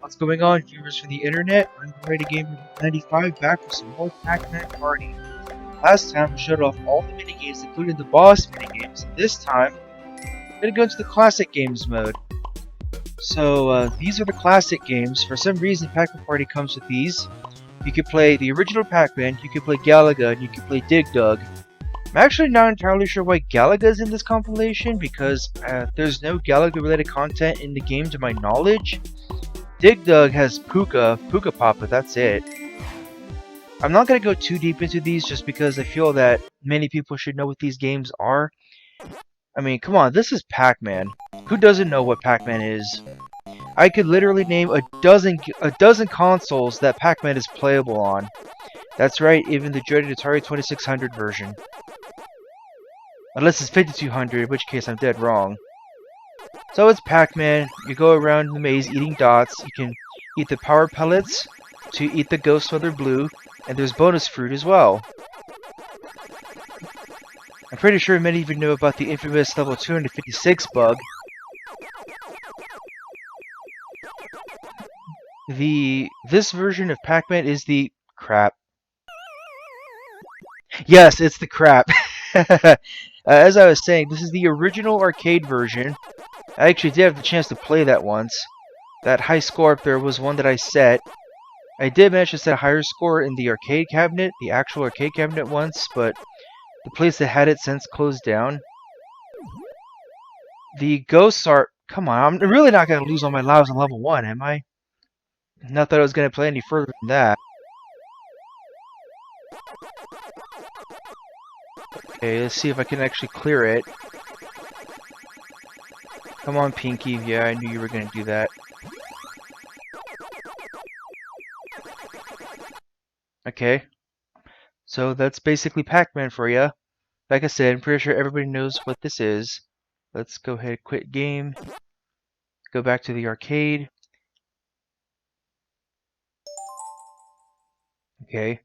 What's going on, viewers from the internet? I'm Ready Gamer 95 back with some more Pac-Man Party. Last time we showed off all the minigames, including the boss minigames. This time, we're gonna go into the classic games mode. So these are the classic games. For some reason, Pac-Man Party comes with these. You can play the original Pac-Man, you can play Galaga, and you can play Dig Dug. I'm actually not entirely sure why Galaga's in this compilation because there's no Galaga-related content in the game to my knowledge. Dig Dug has Puka Pop, but that's it. I'm not going to go too deep into these just because I feel that many people should know what these games are. I mean, come on, this is Pac-Man. Who doesn't know what Pac-Man is? I could literally name a dozen consoles that Pac-Man is playable on. That's right, even the dreaded Atari 2600 version. Unless it's 5200, in which case I'm dead wrong. So it's Pac-Man, you go around the maze eating dots, you can eat the power pellets to eat the ghosts while they're blue, and there's bonus fruit as well. I'm pretty sure many of you know about the infamous level 256 bug. This version of Pac-Man is the crap. Yes, it's the crap. As I was saying, this is the original arcade version. I actually did have the chance to play that once. That high score up there was one that I set. I did manage to set a higher score in the arcade cabinet, the actual arcade cabinet once, but the place that had it since closed down. The ghosts are... Come on, I'm really not going to lose all my lives on level 1, am I? Not that I was going to play any further than that. Okay, let's see if I can actually clear it. Come on, Pinky. Yeah, I knew you were going to do that. Okay. So that's basically Pac-Man for you. Like I said, I'm pretty sure everybody knows what this is. Let's go ahead and quit game. Go back to the arcade. Okay.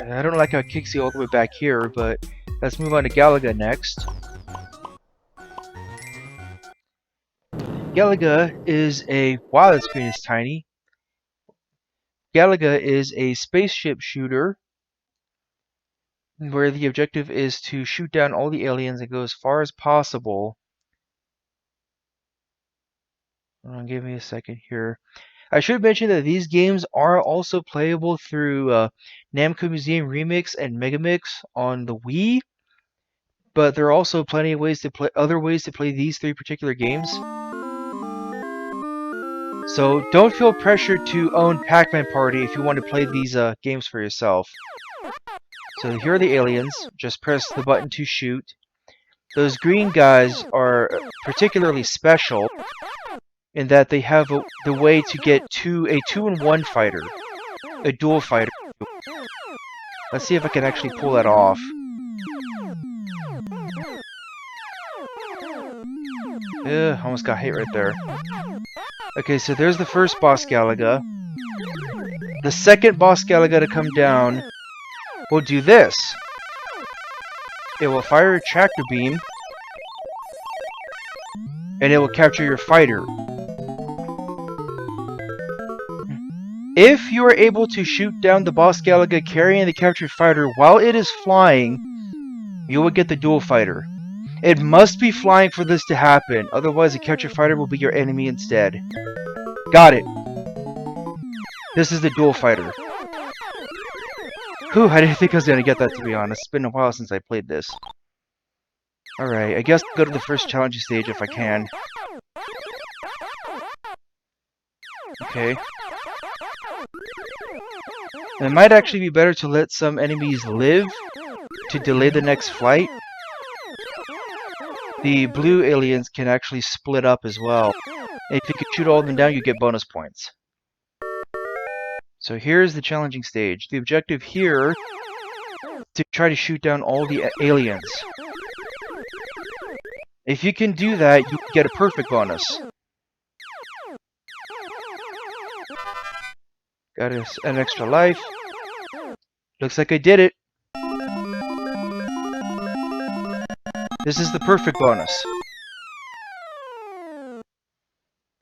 I don't like how it kicks you all the way back here, but let's move on to Galaga next. Galaga is a... Wow, that screen is tiny. Galaga is a spaceship shooter where the objective is to shoot down all the aliens and go as far as possible. Give me a second here. I should mention that these games are also playable through Namco Museum Remix and Megamix on the Wii, but there are also plenty of ways to play other ways to play these three particular games. So don't feel pressured to own Pac-Man Party if you want to play these games for yourself. So here are the aliens. Just press the button to shoot. Those green guys are particularly special in that they have the way to get a 2-in-1 fighter, a dual fighter. Let's see if I can actually pull that off. Almost got hit right there. Okay, so there's the first boss Galaga. The second boss Galaga to come down will do this. It will fire a tractor beam, and it will capture your fighter. If you are able to shoot down the boss Galaga carrying the captured fighter while it is flying, you will get the dual fighter. It must be flying for this to happen, otherwise the captured fighter will be your enemy instead. Got it. This is the dual fighter. Whew, I didn't think I was going to get that, to be honest. It's been a while since I played this. Alright, I guess I'll go to the first challenging stage if I can. Okay. It might actually be better to let some enemies live to delay the next flight. The blue aliens can actually split up as well. And if you can shoot all of them down, you get bonus points. So here's the challenging stage. The objective here is to try to shoot down all the aliens. If you can do that, you get a perfect bonus. Got an extra life. Looks like I did it. This is the perfect bonus.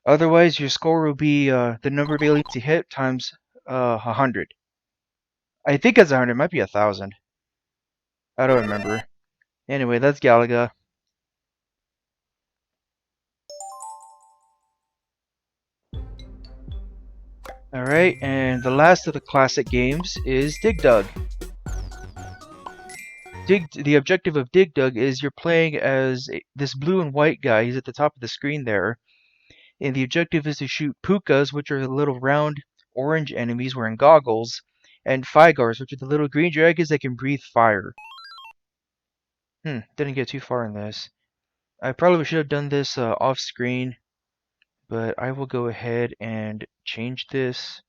Otherwise, your score will be the number of aliens you hit times 100. I think it's 100. It might be 1,000. I don't remember. Anyway, that's Galaga. Alright, and the last of the classic games is Dig Dug. The objective of Dig Dug is you're playing as this blue and white guy. He's at the top of the screen there. And the objective is to shoot pukas, which are the little round orange enemies wearing goggles, and Figars, which are the little green dragons that can breathe fire. Didn't get too far in this. I probably should have done this off screen, but I will go ahead and change this.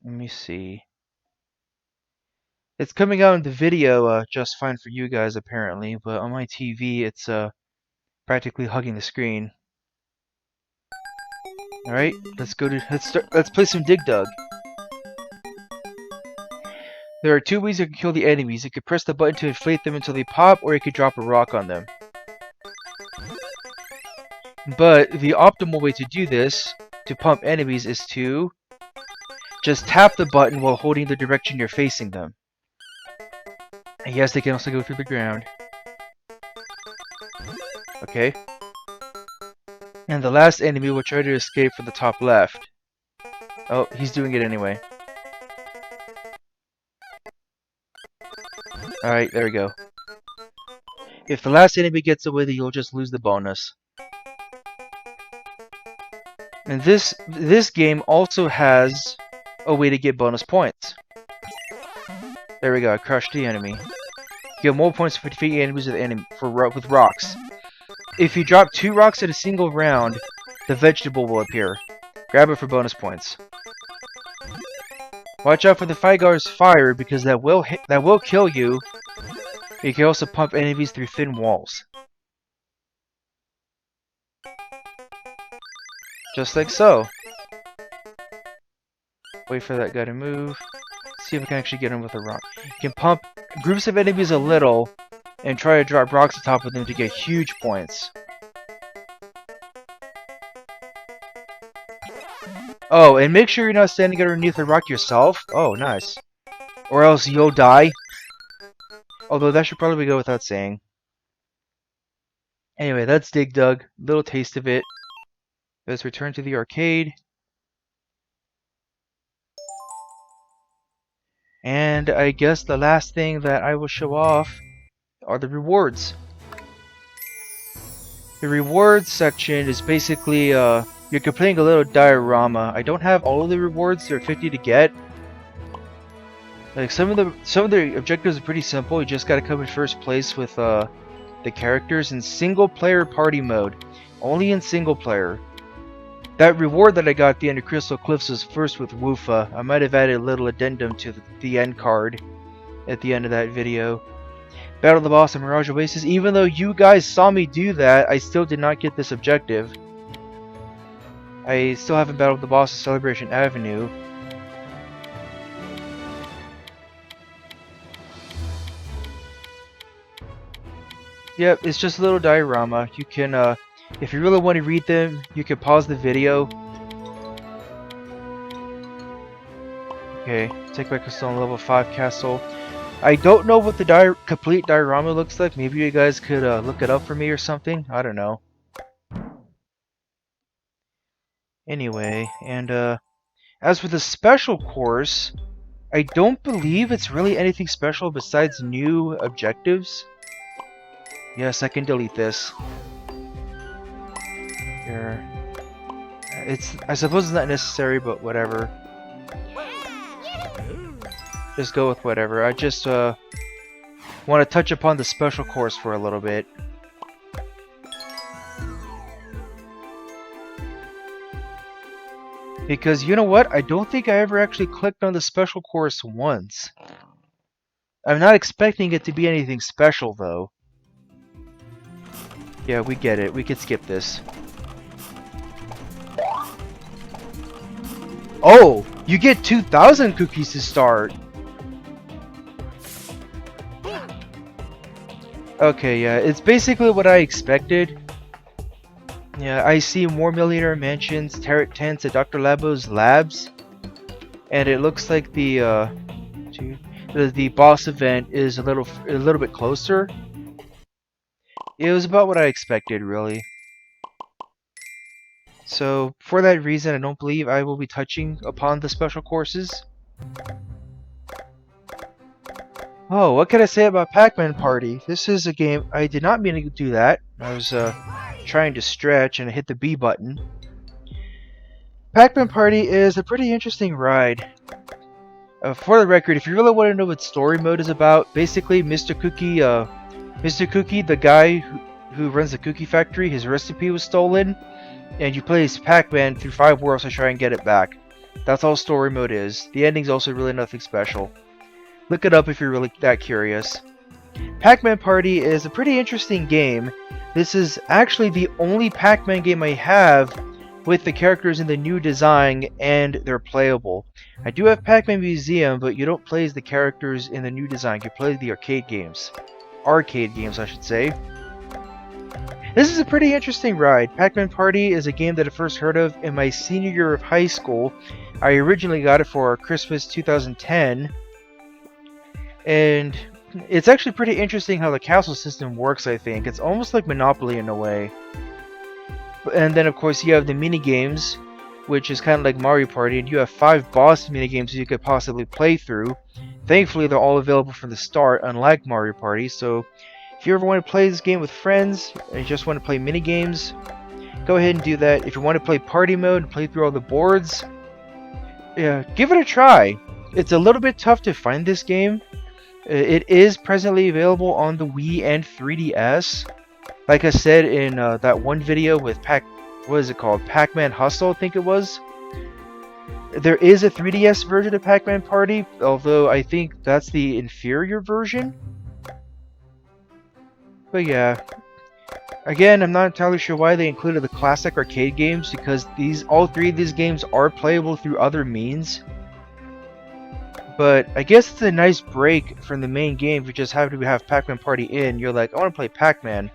Let me see. It's coming out in the video just fine for you guys apparently, but on my TV it's practically hugging the screen. All right, let's play some Dig Dug. There are two ways you can kill the enemies. You can press the button to inflate them until they pop, or you can drop a rock on them. But the optimal way to do this, to pump enemies, is to just tap the button while holding the direction you're facing them. And yes, they can also go through the ground. Okay. And the last enemy will try to escape from the top left. Oh, he's doing it anyway. Alright, there we go. If the last enemy gets away, then you'll just lose the bonus. And this game also has a way to get bonus points. There we go, I crushed the enemy. You get more points for defeating enemies with rocks. If you drop 2 rocks in a single round, the vegetable will appear. Grab it for bonus points. Watch out for the Figar's fire because that will kill you. You can also pump enemies through thin walls. Just like so. Wait for that guy to move. See if I can actually get him with a rock. You can pump groups of enemies a little and try to drop rocks on top of them to get huge points. Oh, and make sure you're not standing underneath a rock yourself. Oh, nice. Or else you'll die. Although that should probably go without saying. Anyway, that's Dig Dug. Little taste of it. Let's return to the arcade. And I guess the last thing that I will show off are the rewards. The rewards section is basically you're completing a little diorama. I don't have all of the rewards. There are 50 to get. Like some of the objectives are pretty simple. You just gotta come in first place with the characters in single player party mode. Only in single player. That reward that I got at the end of Crystal Cliffs was first with Woofa. I might have added a little addendum to the end card at the end of that video. Battle the boss in Mirage Oasis. Even though you guys saw me do that, I still did not get this objective. I still haven't battled the boss in Celebration Avenue. Yep, it's just a little diorama. You can, if you really want to read them, you can pause the video. Okay, take back a stone level 5 castle. I don't know what the complete diorama looks like. Maybe you guys could look it up for me or something. I don't know. Anyway, and as for the special course, I don't believe it's really anything special besides new objectives. Yes, I can delete this. Here. I suppose it's not necessary, but whatever. Just go with whatever. I just want to touch upon the special course for a little bit. Because you know what? I don't think I ever actually clicked on the special course once. I'm not expecting it to be anything special though. Yeah, we get it. We could skip this. Oh! You get 2,000 cookies to start! Okay, yeah, it's basically what I expected. Yeah, I see more Millionaire Mansions, Turret Tents at Dr. Labo's labs, and it looks like the boss event is a little bit closer. It was about what I expected, really. So, for that reason, I don't believe I will be touching upon the special courses. Oh, what can I say about Pac-Man Party? This is a game I did not mean to do that. I was trying to stretch and I hit the B button. Pac-Man Party is a pretty interesting ride. For the record, if you really want to know what story mode is about, basically Mr. Cookie, the guy who runs the cookie factory, his recipe was stolen, and you play as Pac-Man through 5 worlds to try and get it back. That's all story mode is. The ending's also really nothing special. Look it up if you're really that curious. Pac-Man Party is a pretty interesting game. This is actually the only Pac-Man game I have with the characters in the new design and they're playable. I do have Pac-Man Museum, but you don't play as the characters in the new design. You play the arcade games. Arcade games, I should say. This is a pretty interesting ride. Pac-Man Party is a game that I first heard of in my senior year of high school. I originally got it for Christmas 2010. And it's actually pretty interesting how the castle system works, I think. It's almost like Monopoly in a way. And then, of course, you have the mini-games, which is kind of like Mario Party, and you have 5 boss mini-games you could possibly play through. Thankfully, they're all available from the start, unlike Mario Party, so if you ever want to play this game with friends, and you just want to play mini-games, go ahead and do that. If you want to play party mode and play through all the boards, yeah, give it a try. It's a little bit tough to find this game. It is presently available on the Wii and 3DS. Like I said in that one video with what is it called? Pac-Man Hustle, I think it was. There is a 3DS version of Pac-Man Party, although I think that's the inferior version. But yeah. Again, I'm not entirely sure why they included the classic arcade games, because all 3 of these games are playable through other means. But I guess it's a nice break from the main game if you just happen to have Pac-Man Party in. You're like, I want to play Pac-Man.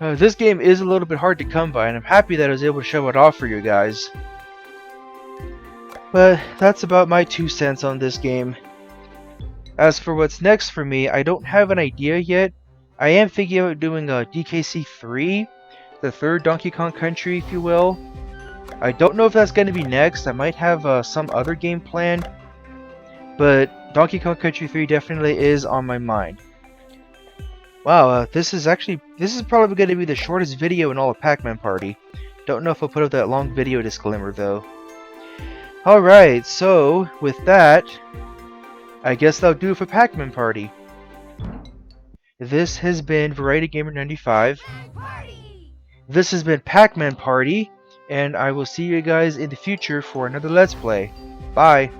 This game is a little bit hard to come by, and I'm happy that I was able to show it off for you guys. But that's about my 2 cents on this game. As for what's next for me, I don't have an idea yet. I am thinking about doing a DKC 3, the 3rd Donkey Kong Country, if you will. I don't know if that's going to be next. I might have some other game planned. But Donkey Kong Country 3 definitely is on my mind. Wow, this is probably going to be the shortest video in all of Pac-Man Party. Don't know if I'll put up that long video disclaimer though. Alright, so with that, I guess that'll do it for Pac-Man Party. This has been Variety Gamer 95. This has been Pac-Man Party. And I will see you guys in the future for another Let's Play. Bye!